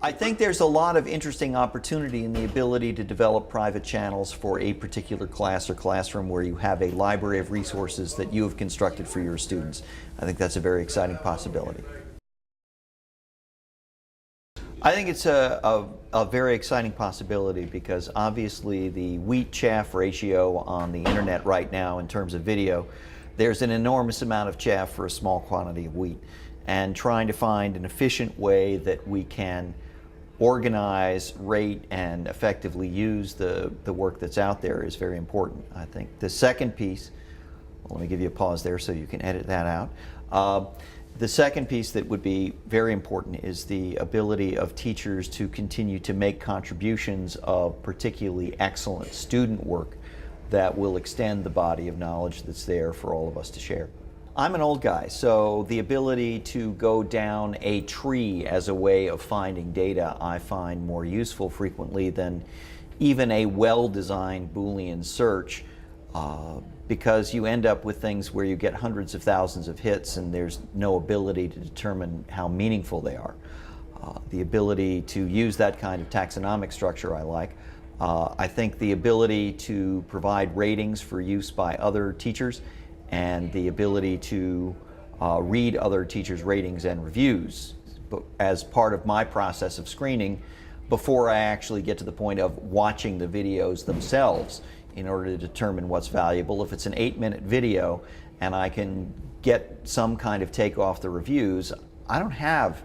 I think there's a lot of interesting opportunity in the ability to develop private channels for a particular class or classroom where you have a library of resources that you have constructed for your students. I think that's a very exciting possibility. I think it's a very exciting possibility because obviously the wheat-chaff ratio on the internet right now in terms of video, there's an enormous amount of chaff for a small quantity of wheat. And trying to find an efficient way that we can organize, rate, and effectively use the work that's out there is very important. I think the second piece, well, let me give you a pause there so you can edit that out. The second piece that would be very important is the ability of teachers to continue to make contributions of particularly excellent student work that will extend the body of knowledge that's there for all of us to share. I'm an old guy, so the ability to go down a tree as a way of finding data I find more useful frequently than even a well-designed Boolean search, because you end up with things where you get hundreds of thousands of hits and there's no ability to determine how meaningful they are. The ability to use that kind of taxonomic structure I like. I think the ability to provide ratings for use by other teachers and the ability to read other teachers' ratings and reviews as part of my process of screening before I actually get to the point of watching the videos themselves in order to determine what's valuable. If it's an 8-minute video and I can get some kind of take off the reviews, I don't have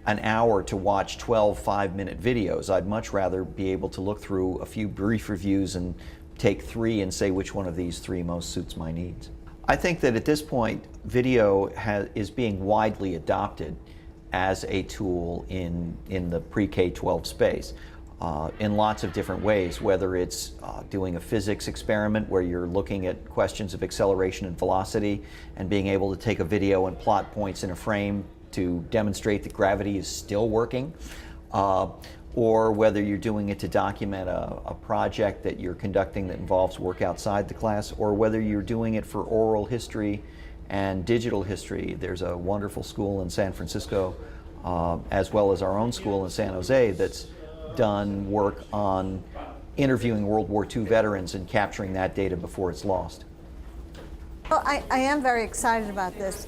an hour to watch 12 5-minute videos. I'd much rather be able to look through a few brief reviews and take 3 and say which one of these 3 most suits my needs. I think that at this point, video is being widely adopted as a tool in the pre-K-12 space in lots of different ways, whether it's doing a physics experiment where you're looking at questions of acceleration and velocity and being able to take a video and plot points in a frame to demonstrate that gravity is still working, or whether you're doing it to document a project that you're conducting that involves work outside the class, or whether you're doing it for oral history and digital history. There's a wonderful school in San Francisco, as well as our own school in San Jose, that's done work on interviewing World War II veterans and capturing that data before it's lost. Well, I am very excited about this.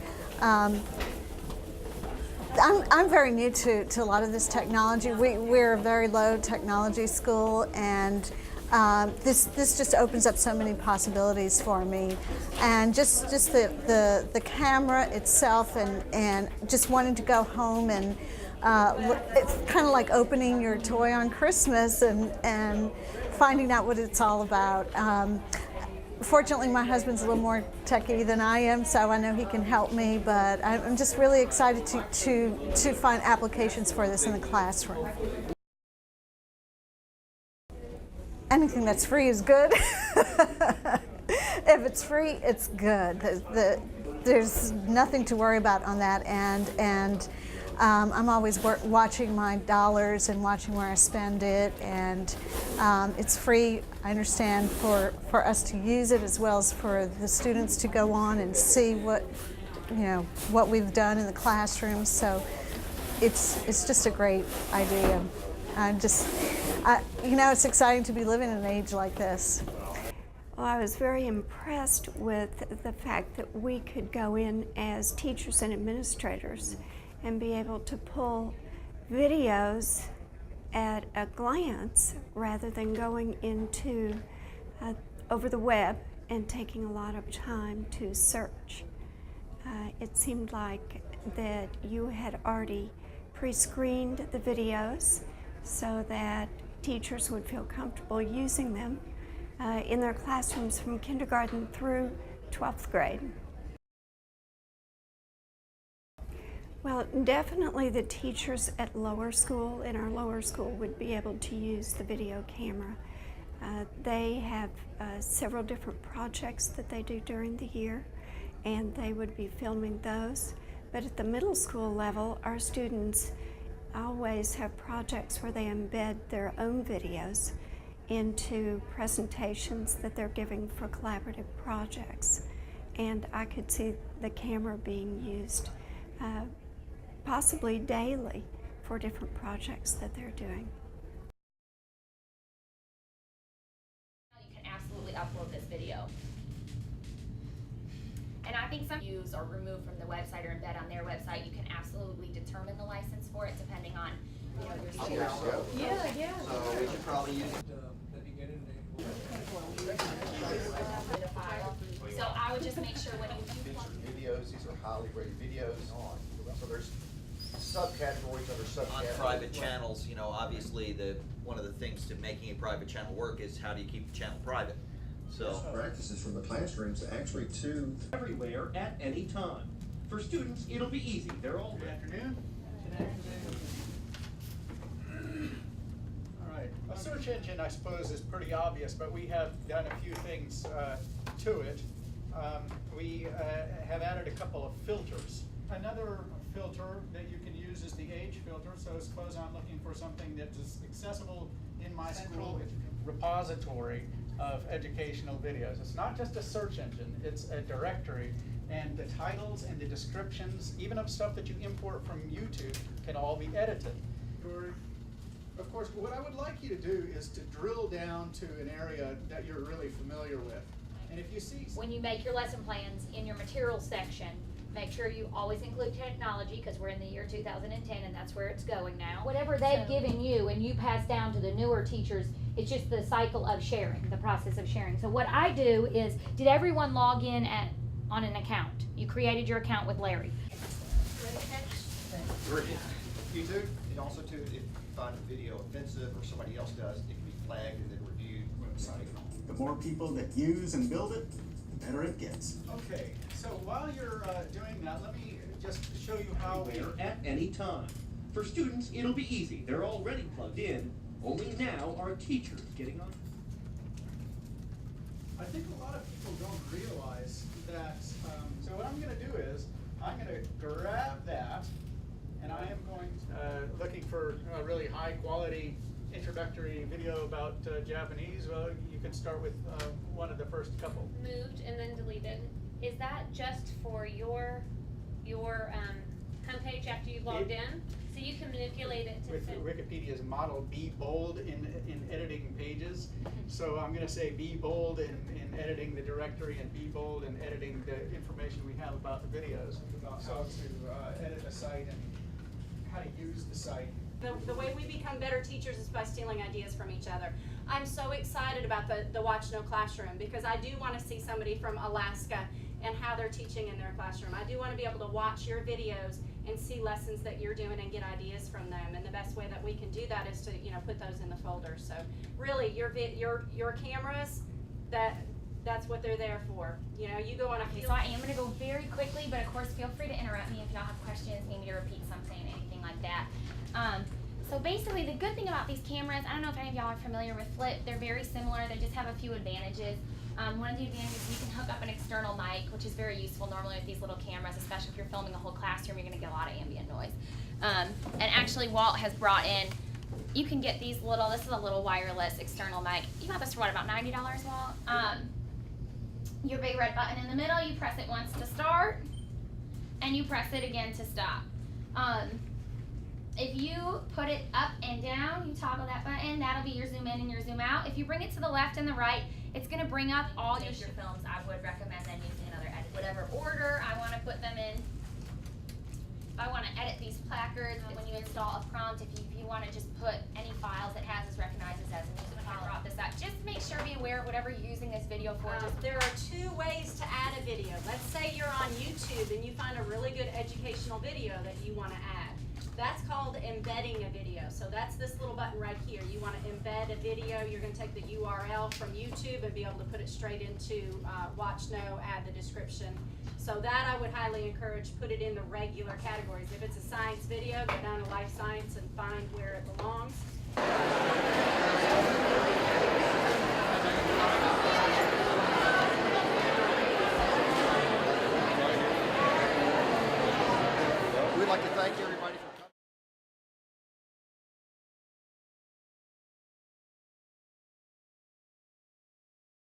I'm very new to a lot of this technology. We're a very low technology school, and this just opens up so many possibilities for me. And just the camera itself, and just wanting to go home and it's kind of like opening your toy on Christmas and finding out what it's all about. Fortunately, my husband's a little more techie than I am, so I know he can help me, but I'm just really excited to find applications for this in the classroom. Anything that's free is good. If it's free, it's good. There's nothing to worry about on that end, and I'm always watching my dollars and watching where I spend it, and it's free, I understand, for us to use it as well as for the students to go on and see what we've done in the classroom. So it's just a great idea. It's exciting to be living in an age like this. Well, I was very impressed with the fact that we could go in as teachers and administrators and be able to pull videos at a glance rather than going into over the web and taking a lot of time to search. It seemed like that you had already pre-screened the videos so that teachers would feel comfortable using them in their classrooms from kindergarten through 12th grade. Well, definitely the teachers at lower school, in our lower school, would be able to use the video camera. They have several different projects that they do during the year, and they would be filming those. But at the middle school level, our students always have projects where they embed their own videos into presentations that they're giving for collaborative projects. And I could see the camera being used possibly daily for different projects that they're doing. You can absolutely upload this video. And I think some use or remove from the website or embed on their website, you can absolutely determine the license for it depending on, you know, your student. Yeah. So we should probably use So I would just make sure when you Featured videos, these are highly rated videos. So there's subcategories under on subcategories. private channels, you know, obviously one of the things to making a private channel work is how do you keep the channel private? So Practices from the classrooms actually to everywhere at any time. For students, it'll be easy. They're all Good afternoon. All right. A search engine, I suppose, is pretty obvious, but we have done a few things to it. We have added a couple of filters. Another filter that you can use is the age filter. So suppose I'm looking for something that is accessible in my school repository of educational videos. It's not just a search engine, it's a directory, and the titles and the descriptions, even of stuff that you import from YouTube, can all be edited. Of course, what I would like you to do is to drill down to an area that you're really familiar with. And if you see... when you make your lesson plans in your materials section, make sure you always include technology, because we're in the year 2010 and that's where it's going now. Whatever they've given you and you pass down to the newer teachers, it's just the cycle of sharing, the process of sharing. So what I do is, did everyone log in on an account? You created your account with Larry. YouTube, and also too, if you find a video offensive or somebody else does, it can be flagged and then reviewed. The more people that use and build it, the better it gets. Okay, so while you're doing that, let me just show you how we... everywhere at any time. For students, it'll be easy. They're already plugged in. Only now are teachers getting on. I think a lot of people don't realize that, so what I'm going to do is, I'm going to grab that, and I am going looking for a really high quality introductory video about Japanese. Well, you can start with one of the first couple. Moved and then deleted. Is that just for your homepage after you've logged in? So you can manipulate it to With fit. Wikipedia's model, be bold in editing pages. So I'm going to say be bold in editing the directory and be bold in editing the information we have about the videos, about how to edit a site and how to use the site. The way we become better teachers is by stealing ideas from each other. I'm so excited about the WatchKnow classroom because I do want to see somebody from Alaska and how they're teaching in their classroom. I do want to be able to watch your videos and see lessons that you're doing and get ideas from them. And the best way that we can do that is to, you know, put those in the folder. So really, your cameras, that's what they're there for. You know, you go on a Okay, so I am going to go very quickly, but of course feel free to interrupt me if y'all have questions, need me to repeat something, anything like that. So basically the good thing about these cameras, I don't know if any of y'all are familiar with Flip, they're very similar, they just have a few advantages. One of the advantages, you can hook up an external mic, which is very useful normally with these little cameras, especially if you're filming a whole classroom, you're going to get a lot of ambient noise. And actually Walt has brought in, you can get these little, this is a little wireless external mic. You got this for what, about $90, Walt? Your big red button in the middle, you press it once to start, and you press it again to stop. If you put it up and down, you toggle that button, that'll be your zoom in and your zoom out. If you bring it to the left and the right, it's going to bring up all your films. I would recommend then using another edit, whatever order I want to put them in. If I want to edit these placards, when you install a prompt, if you want to just put any files it has, recognizes as a music file, drop this out. Just make sure, be aware, whatever you're using this video for. there are two ways to add a video. Let's say you're on YouTube and you find a really good educational video that you want to add. That's called embedding a video. So that's this little button right here. You want to embed a video. You're going to take the URL from YouTube and be able to put it straight into WatchKnow, add the description. So that I would highly encourage, put it in the regular categories. If it's a science video, go down to life science and find where it belongs. We'd like to thank everybody.